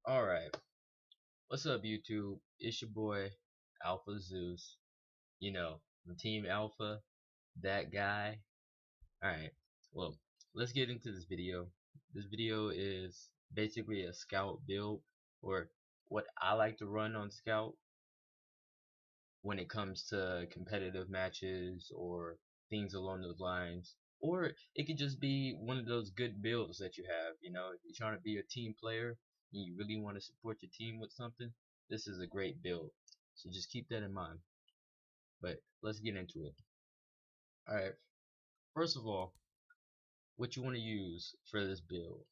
Alright, what's up YouTube? It's your boy Alpha Zeus. You know, the Team Alpha, that guy. Alright, well, let's get into this video. This video is basically a scout build, or what I like to run on scout when it comes to competitive matches or things along those lines. Or it could just be one of those good builds that you have. If you're trying to be a team player and you really want to support your team with something, this is a great build. So just keep that in mind. But let's get into it. Alright, first of all, what you want to use for this build,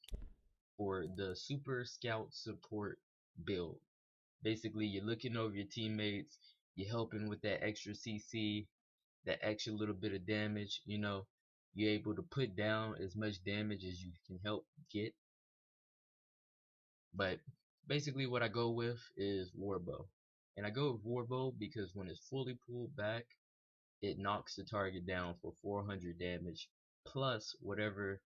for the Super Scout Support build. Basically, you're looking over your teammates, you're helping with that extra CC, that extra little bit of damage. You're able to put down as much damage as you can help get. But basically what I go with is warbow. And I go with warbow because when it's fully pulled back, it knocks the target down for 400 damage plus whatever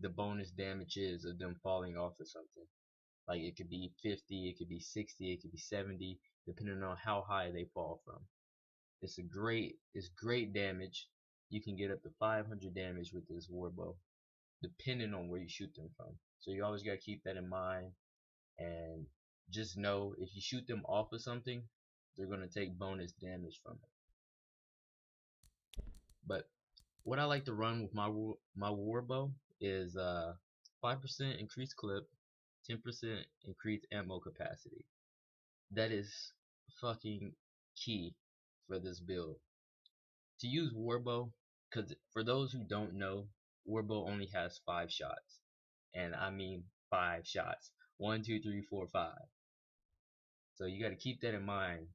the bonus damage is of them falling off or something. Like it could be 50, it could be 60, it could be 70, depending on how high they fall from. It's great damage. You can get up to 500 damage with this warbow, depending on where you shoot them from. So you always gotta keep that in mind, and just know if you shoot them off of something, they're gonna take bonus damage from it. But what I like to run with my warbow is 5% increased clip, 10% increased ammo capacity. That is fucking key for this build. To use warbow, because for those who don't know, warbow only has 5 shots, and I mean 5 shots. 1, 2, 3, 4, 5. So you got to keep that in mind.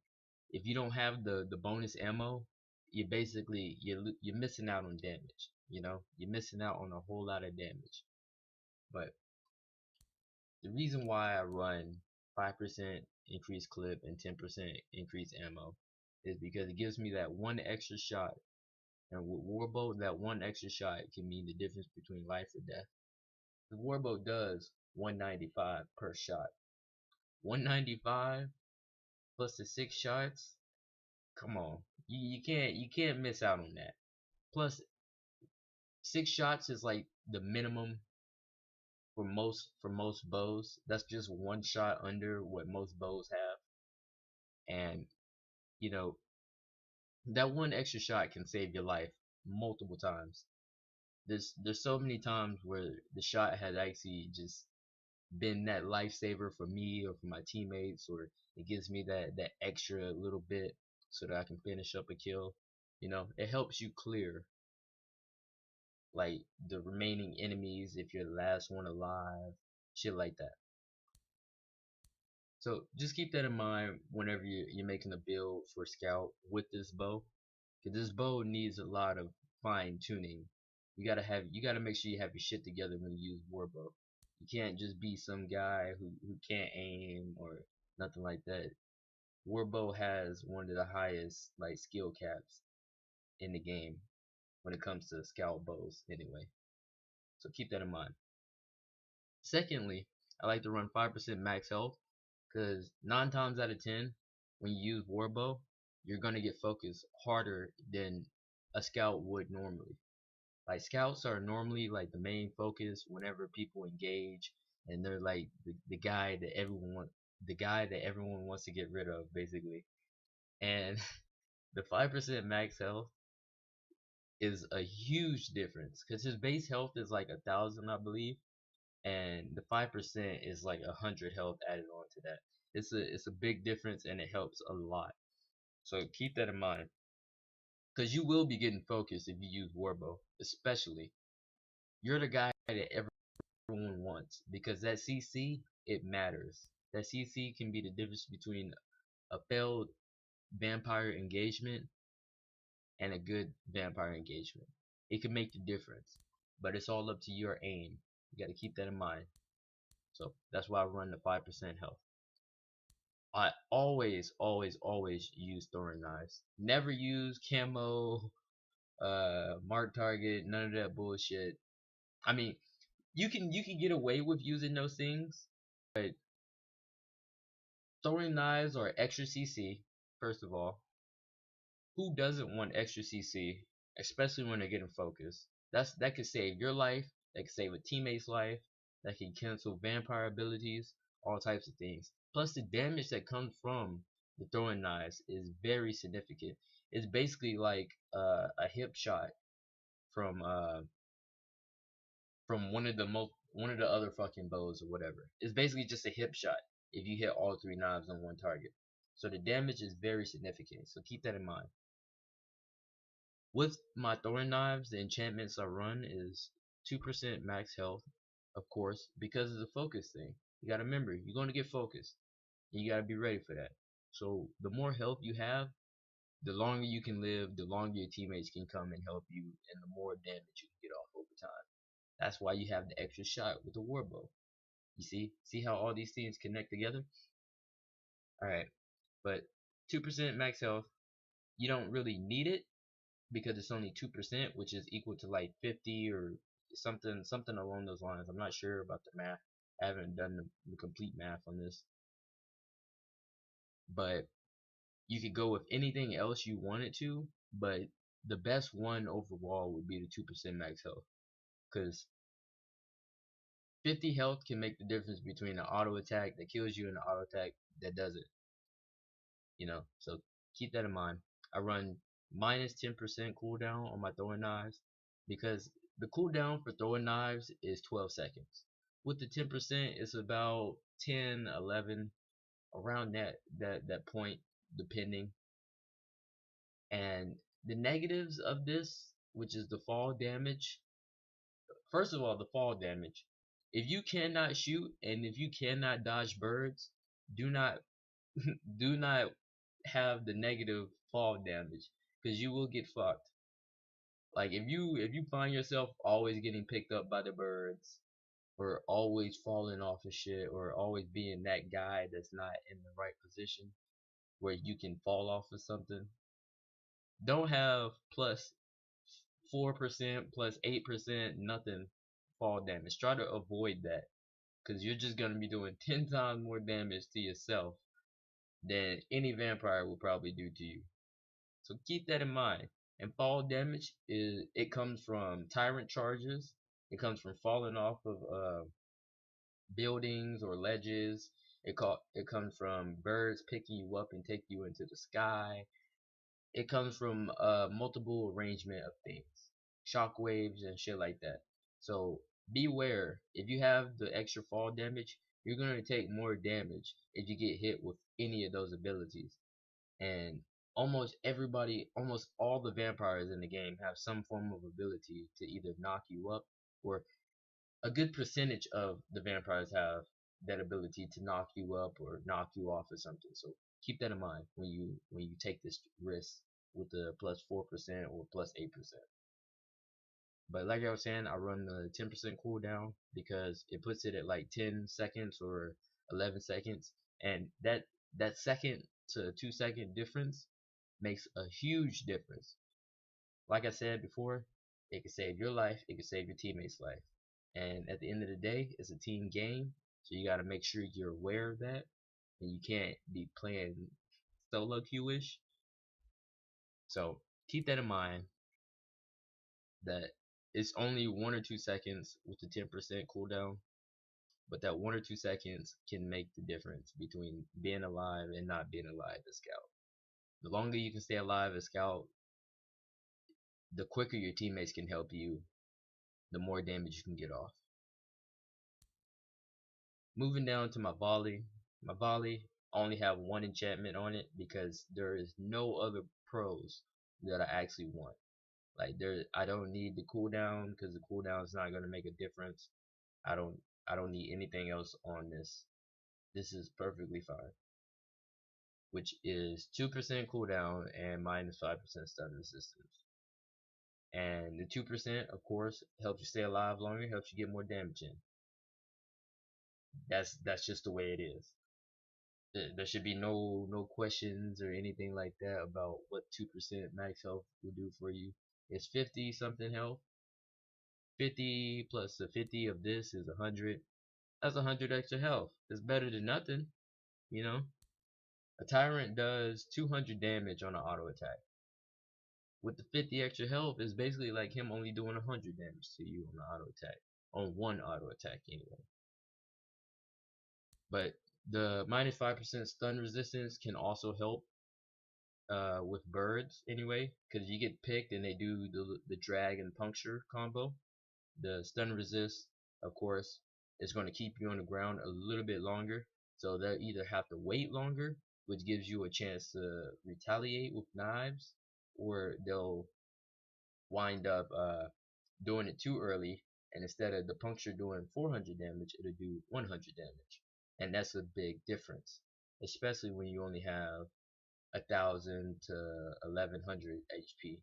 If you don't have the bonus ammo, you're missing out on damage. You're missing out on a whole lot of damage. But the reason why I run 5% increased clip and 10% increased ammo is because it gives me that one extra shot. And with warbow, that one extra shot can mean the difference between life or death. The warbow does 195 per shot. 195 plus the 6 shots. Come on, you can't miss out on that. Plus, 6 shots is like the minimum for most bows. That's just one shot under what most bows have, and you know that one extra shot can save your life multiple times. There's so many times where the shot has actually just been that lifesaver for me or for my teammates, or it gives me that extra little bit so that I can finish up a kill. It helps you clear like the remaining enemies if you're the last one alive, shit like that. So just keep that in mind whenever you're making a build for scout with this bow, because this bow needs a lot of fine tuning. You gotta make sure you have your shit together when you use warbow. You can't just be some guy who can't aim or nothing like that. Warbow has one of the highest like skill caps in the game when it comes to scout bows anyway. So keep that in mind. Secondly, I like to run 5% max health because 9 times out of 10 when you use warbow, you're gonna get focused harder than a scout would normally. Like scouts are normally like the main focus whenever people engage, and they're like the guy that everyone wants to get rid of basically. And the 5% max health is a huge difference because his base health is like 1,000, I believe, and the 5% is like 100 health added on to that. It's a big difference, and it helps a lot. So keep that in mind, because you will be getting focused if you use warbow, especially. You're the guy that everyone wants, because that CC, it matters. That CC can be the difference between a failed vampire engagement and a good vampire engagement. It can make the difference, but it's all up to your aim. You got to keep that in mind. So that's why I run the 5% health. I always, always, always use throwing knives. Never use camo, mark target, none of that bullshit. I mean, you can get away with using those things, but Throwing knives are extra CC, first of all. Who doesn't want extra CC, especially when they're getting focused? That could save your life, that could save a teammate's life, that can cancel vampire abilities, all types of things. Plus the damage that comes from the throwing knives is very significant. It's basically like a hip shot from one of the other fucking bows or whatever. It's basically just a hip shot if you hit all three knives on one target. So the damage is very significant. So keep that in mind. With my throwing knives, the enchantments I run is 2% max health, of course, because of the focus thing. You gotta remember, you're gonna get focused. And you gotta be ready for that. So the more health you have, the longer you can live, the longer your teammates can come and help you, and the more damage you can get off over time. That's why you have the extra shot with the warbow. You see how all these things connect together? Alright, but 2% max health, you don't really need it because it's only 2%, which is equal to like 50 or something along those lines. I'm not sure about the math. I haven't done the complete math on this, but you could go with anything else you wanted to, but the best one overall would be the 2% max health, because 50 health can make the difference between an auto attack that kills you and an auto attack that doesn't. So keep that in mind. I run minus 10% cooldown on my throwing knives because the cooldown for throwing knives is 12 seconds. With the 10%, it's about 10, 11, around that point, depending. And the negatives of this, which is the fall damage. First of all, the fall damage. If you cannot shoot and if you cannot dodge birds, do not do not have the negative fall damage because you will get fucked. Like if you find yourself always getting picked up by the birds or always falling off of shit or always being that guy that's not in the right position where you can fall off of something, don't have plus 4% plus 8% nothing fall damage. Try to avoid that because you're just gonna be doing 10 times more damage to yourself than any vampire will probably do to you. So keep that in mind. And fall damage it comes from tyrant charges. It comes from falling off of buildings or ledges. It comes from birds picking you up and take you into the sky. It comes from multiple arrangement of things, shockwaves and shit like that. So beware. If you have the extra fall damage, you're gonna take more damage if you get hit with any of those abilities. And almost all the vampires in the game have some form of ability to either knock you up, or a good percentage of the vampires have that ability to knock you up or knock you off or something. So keep that in mind when you take this risk with the plus 4% or plus 8%. But like I was saying, I run the 10% cooldown because it puts it at like 10 seconds or 11 seconds, and that second to 2 second difference makes a huge difference. Like I said before, it can save your life, it can save your teammate's life. And at the end of the day, it's a team game, so you got to make sure you're aware of that, and you can't be playing solo queue-ish. So keep that in mind that it's only 1 or 2 seconds with the 10% cooldown, but that 1 or 2 seconds can make the difference between being alive and not being alive as Scout. The longer you can stay alive as Scout, the quicker your teammates can help you, the more damage you can get off. Moving down to my volley. My volley only have one enchantment on it because there is no other pros that I actually want. I don't need the cooldown because the cooldown is not gonna make a difference. I don't I don't need anything else on this. This is perfectly fine. Which is 2% cooldown and minus 5% stun resistance. And the 2% of course helps you stay alive longer, helps you get more damage in. That's just the way it is. There should be no questions or anything like that about what 2% max health will do for you. It's 50 something health. 50 plus the 50 of this is 100. That's 100 extra health. It's better than nothing, you know. A tyrant does 200 damage on an auto attack. With the 50 extra health, it's basically like him only doing 100 damage to you on the auto attack. On one auto attack anyway. But the minus 5% stun resistance can also help with birds anyway, because you get picked and they do the drag and puncture combo. The stun resist, of course, is going to keep you on the ground a little bit longer, so they'll either have to wait longer, which gives you a chance to retaliate with knives, or they'll wind up doing it too early, and instead of the puncture doing 400 damage, it'll do 100 damage, and that's a big difference, especially when you only have 1,000 to 1,100 HP.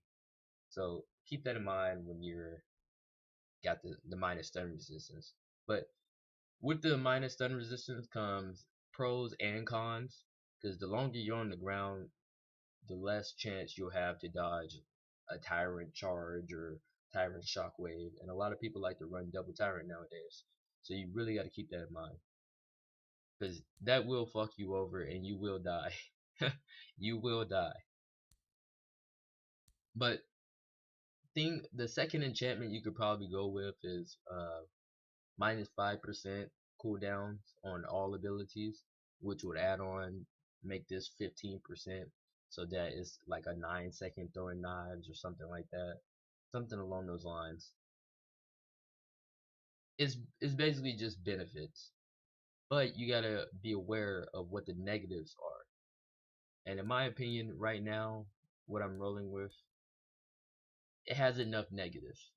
So keep that in mind when you're got the minus stun resistance. But with the minus stun resistance comes pros and cons, because the longer you're on the ground, the less chance you'll have to dodge a tyrant charge or tyrant shockwave, and a lot of people like to run double tyrant nowadays. So you really got to keep that in mind, because that will fuck you over and you will die. You will die. But the second enchantment you could probably go with is minus 5% cooldowns on all abilities, which would add on, make this 15%, so that it's like a 9-second throwing knives or something like that, something along those lines. It's basically just benefits, but you gotta be aware of what the negatives are. And in my opinion, right now, what I'm rolling with, it has enough negatives.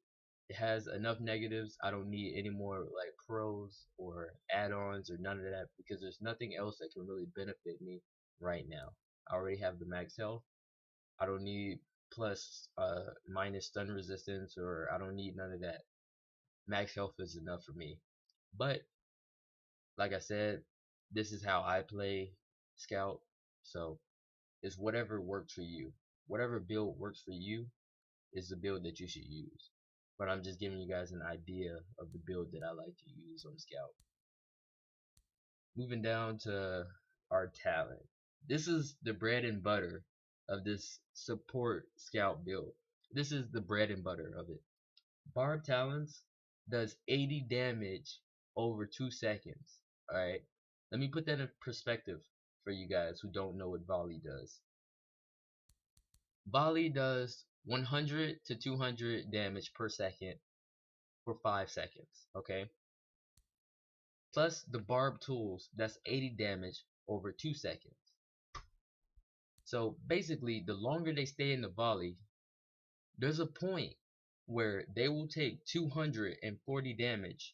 It has enough negatives. I don't need any more like pros or add-ons or none of that, because there's nothing else that can really benefit me right now. I already have the max health. I don't need plus minus stun resistance, or I don't need none of that. Max health is enough for me. But like I said, this is how I play Scout. So it's whatever works for you. Whatever build works for you is the build that you should use. But I'm just giving you guys an idea of the build that I like to use on Scout. Moving down to our talent. This is the bread and butter of this support Scout build. This is the bread and butter of it. Barb Talons does 80 damage over 2 seconds. Alright? Let me put that in perspective for you guys who don't know what volley does. Volley does 100 to 200 damage per second for 5 seconds, okay? Plus the barb tools, that's 80 damage over 2 seconds. So basically, the longer they stay in the volley, there's a point where they will take 240 damage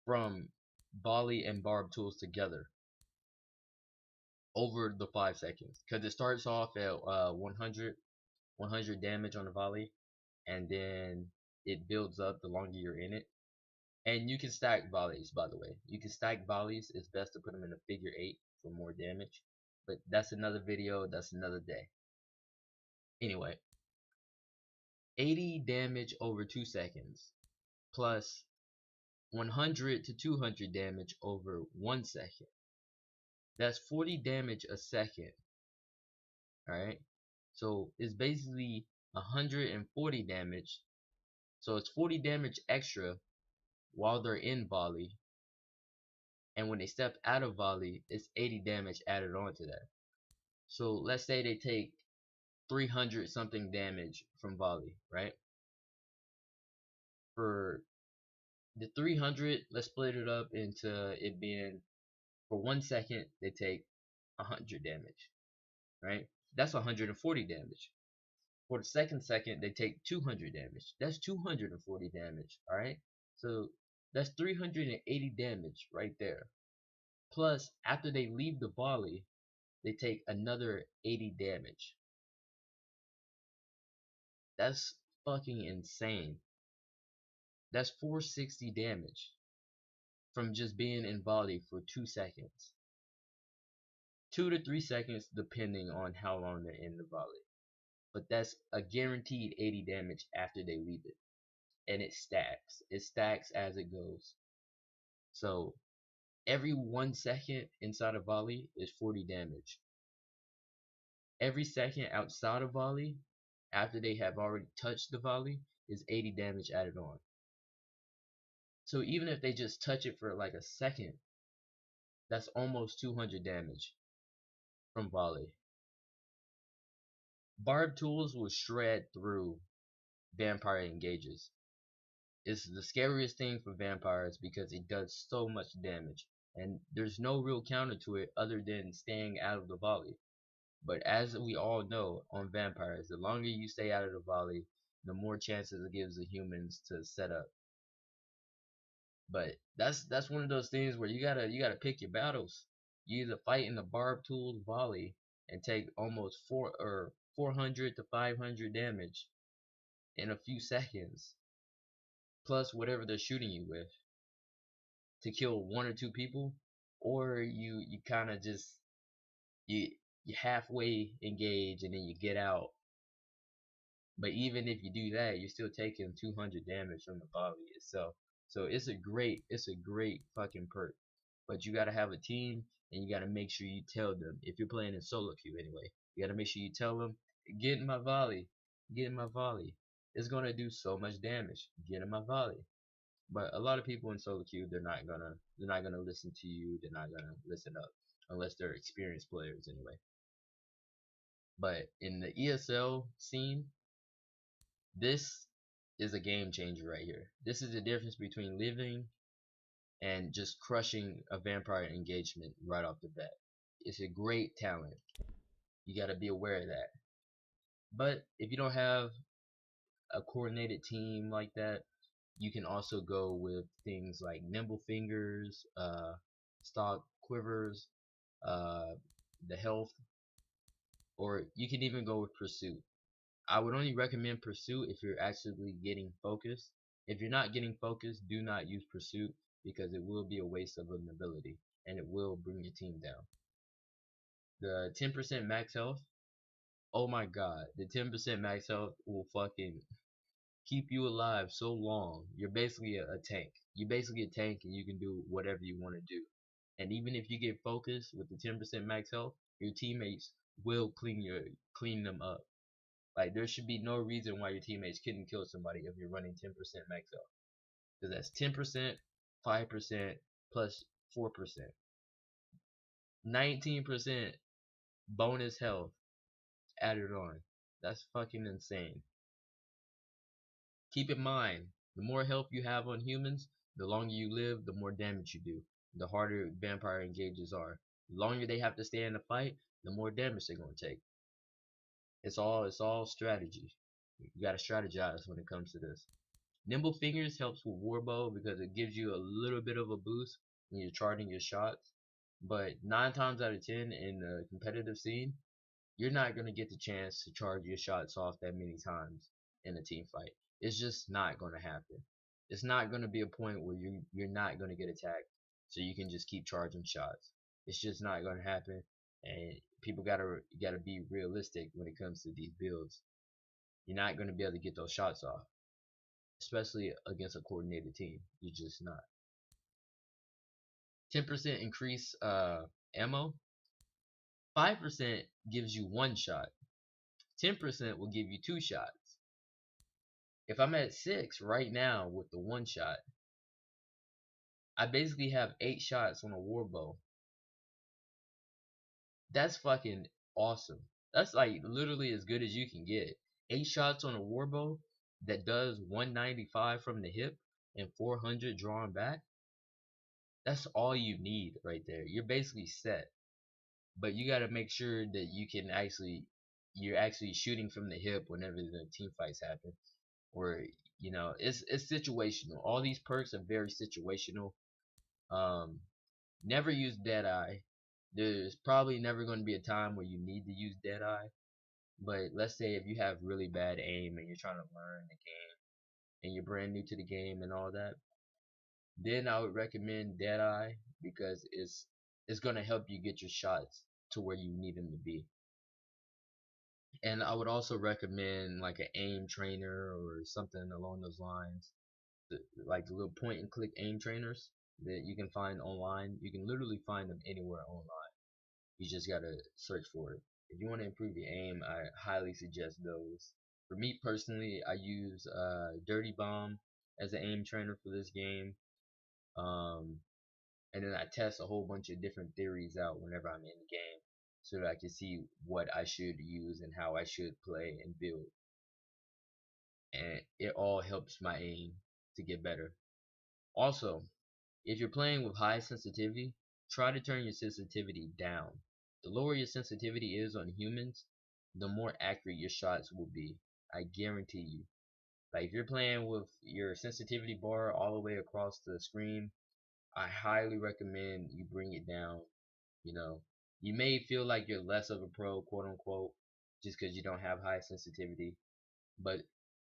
from volley and barb tools together over the 5 seconds, because it starts off at 100 damage on the volley, and then it builds up the longer you're in it. And you can stack volleys, by the way. You can stack volleys. It's best to put them in a figure 8 for more damage, but that's another video, that's another day. Anyway, 80 damage over 2 seconds plus 100 to 200 damage over 1 second. That's 40 damage a second. Alright, so it's basically 140 damage. So it's 40 damage extra while they're in volley, and when they step out of volley, it's 80 damage added on to that. So let's say they take 300 something damage from volley, right? For the 300, let's split it up into it being, for 1 second they take 100 damage, right? That's 140 damage. For the second they take 200 damage. That's 240 damage, alright? So that's 380 damage right there. Plus, after they leave the volley, they take another 80 damage. That's fucking insane. That's 460 damage from just being in volley for 2 seconds. 2 to 3 seconds depending on how long they're in the volley. But that's a guaranteed 80 damage after they leave it. And it stacks. It stacks as it goes. So Every 1 second inside a volley is 40 damage. Every second outside of volley, after they have already touched the volley, is 80 damage added on. So even if they just touch it for like a second, that's almost 200 damage from volley. Barb tools will shred through vampire engages. It's the scariest thing for vampires because it does so much damage, and there's no real counter to it other than staying out of the volley. But as we all know on vampires, the longer you stay out of the volley, the more chances it gives the humans to set up. But that's one of those things where you gotta pick your battles. You either fight in the barb tools volley and take almost 400 to 500 damage in a few seconds, plus whatever they're shooting you with, to kill one or two people, or you kind of just you you halfway engage and then you get out. But even if you do that, you're still taking 200 damage from the volley itself. So it's a great fucking perk. But you gotta have a team, and you gotta make sure you tell them, if you're playing in solo queue anyway, you gotta make sure you tell them, get in my volley, get in my volley. It's gonna do so much damage. Get in my volley. But a lot of people in solo queue, they're not gonna listen to you. They're not gonna listen up unless they're experienced players anyway. But in the ESL scene, this is a game changer right here. This is the difference between living and just crushing a vampire engagement right off the bat. It's a great talent. You got to be aware of that. But if you don't have a coordinated team like that, you can also go with things like nimble fingers, stock quivers, uh, the health, or you can even go with pursuit. I would only recommend pursuit if you're actually getting focused. If you're not getting focused, do not use pursuit because it will be a waste of an ability and it will bring your team down. The 10% max health, oh my god, the 10% max health will fucking keep you alive so long. You're basically a tank. You're basically a tank and you can do whatever you want to do. And even if you get focused with the 10% max health, your teammates will clean them up. Like there should be no reason why your teammates couldn't kill somebody if you're running 10% max health. Because that's 10%, 5% plus 4%. 19% bonus health added on. That's fucking insane. Keep in mind, the more health you have on humans, the longer you live, the more damage you do. The harder vampire engages are. The longer they have to stay in the fight, the more damage they're gonna take. It's all strategy. You gotta strategize when it comes to this. Nimble Fingers helps with warbow because it gives you a little bit of a boost when you're charging your shots. But 9 times out of 10 in the competitive scene, you're not going to get the chance to charge your shots off that many times in a team fight. It's just not going to happen. It's not going to be a point where you're not going to get attacked so you can just keep charging shots. It's just not going to happen, and people gotta be realistic when it comes to these builds. You're not going to be able to get those shots off, especially against a coordinated team. You're just not. 10% increase ammo. 5% gives you one shot. 10% will give you two shots. If I'm at 6 right now with the one shot, I basically have 8 shots on a warbow. That's fucking awesome. That's like literally as good as you can get. 8 shots on a warbow that does 195 from the hip and 400 drawn back. That's all you need right there. You're basically set. But you got to make sure that you're actually shooting from the hip whenever the team fights happen, or it's situational. All these perks are very situational. um Never use Deadeye. There's probably never going to be a time where you need to use Deadeye, but let's say if you have really bad aim and you're trying to learn the game and you're brand new to the game and all that, then I would recommend Deadeye because it's going to help you get your shots to where you need them to be. And I would also recommend like an aim trainer or something along those lines, like the little point and click aim trainers. that you can find online. You can literally find them anywhere online. You just gotta search for it. If you want to improve your aim, I highly suggest those. For me personally, I use Dirty Bomb as an aim trainer for this game. Um, and then I test a whole bunch of different theories out whenever I'm in the game, so that I can see what I should use and how I should play and build. And it all helps my aim to get better. Also, if you're playing with high sensitivity, try to turn your sensitivity down. The lower your sensitivity is on humans, the more accurate your shots will be. I guarantee you. Like if you're playing with your sensitivity bar all the way across the screen, I highly recommend you bring it down. You know, you may feel like you're less of a pro, quote unquote, just because you don't have high sensitivity. But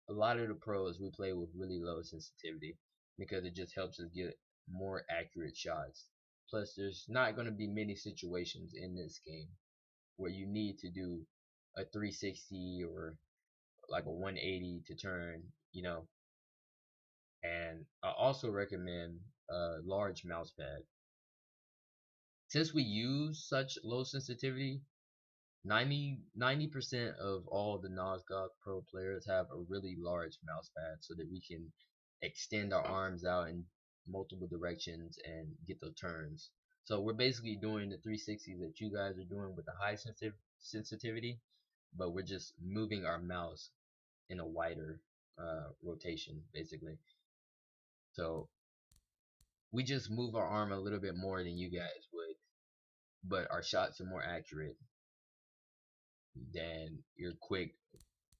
a lot of the pros we play with really low sensitivity because it just helps us get more accurate shots. Plus, there's not going to be many situations in this game where you need to do a 360 or like a 180 to turn, you know. And I also recommend a large mouse pad. Since we use such low sensitivity, 90% of all the Nosgoth Pro players have a really large mouse pad so that we can extend our arms out in multiple directions and get the turns. So we're basically doing the 360 that you guys are doing with the high sensitivity, but we're just moving our mouse in a wider rotation, basically. So we just move our arm a little bit more than you guys would, but our shots are more accurate than your quick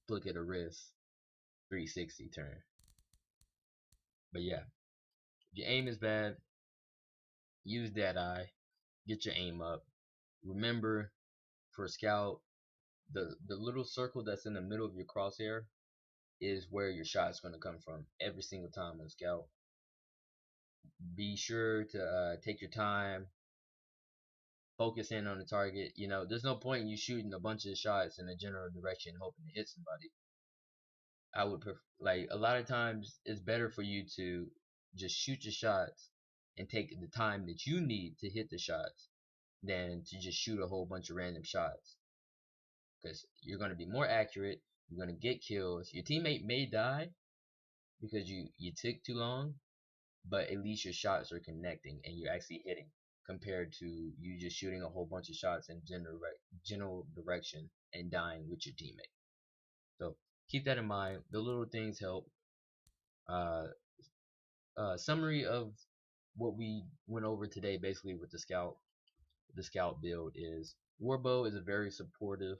flick of the wrist 360 turn. But yeah, if your aim is bad, use that eye, get your aim up. Remember, for scout, the little circle that's in the middle of your crosshair is where your shot's going to come from every single time on scout. Be sure to take your time, focus in on the target. You know, there's no point in you shooting a bunch of shots in a general direction hoping to hit somebody. I would prefer, like, a lot of times it's better for you to just shoot your shots and take the time that you need to hit the shots than to just shoot a whole bunch of random shots, because you're going to be more accurate, you're going to get kills, your teammate may die because you took too long, but at least your shots are connecting and you're actually hitting, compared to you just shooting a whole bunch of shots in general direction and dying with your teammate. So keep that in mind. The little things help. uh, Summary of what we went over today, basically with the scout build, is warbow is a very supportive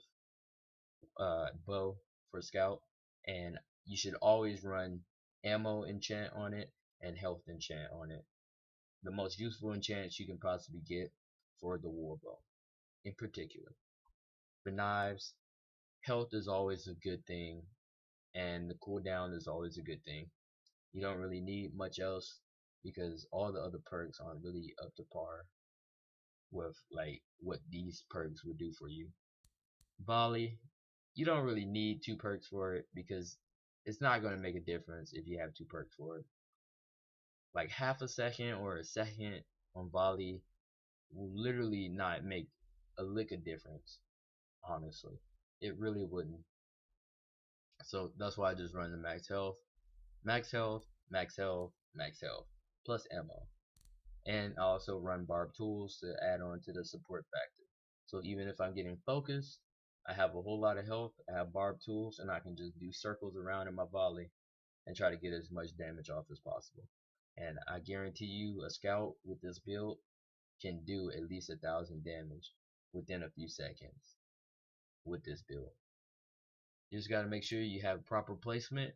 bow for scout, and you should always run ammo enchant on it and health enchant on it. The most useful enchants you can possibly get for the warbow in particular. For knives, health is always a good thing, and the cooldown is always a good thing. You don't really need much else because all the other perks aren't really up to par with like what these perks would do for you. Volley, you don't really need two perks for it because it's not going to make a difference if you have two perks for it. Like half a second or a second on volley will literally not make a lick of difference, honestly. It really wouldn't. So that's why I just run the max health, max health, max health, max health, plus ammo. And I also run barb tools to add on to the support factor. So even if I'm getting focused, I have a whole lot of health, I have barb tools, and I can just do circles around in my volley and try to get as much damage off as possible. And I guarantee you a scout with this build can do at least 1,000 damage within a few seconds with this build. You just got to make sure you have proper placement,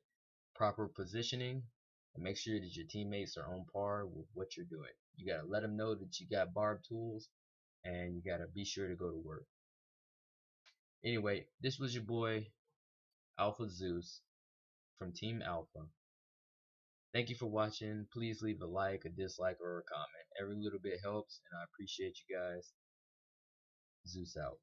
proper positioning, and make sure that your teammates are on par with what you're doing. You got to let them know that you got barb tools, and you got to be sure to go to work. Anyway, this was your boy Alpha Zeus from Team Alpha. Thank you for watching. Please leave a like, a dislike, or a comment. Every little bit helps, and I appreciate you guys. Zeus out.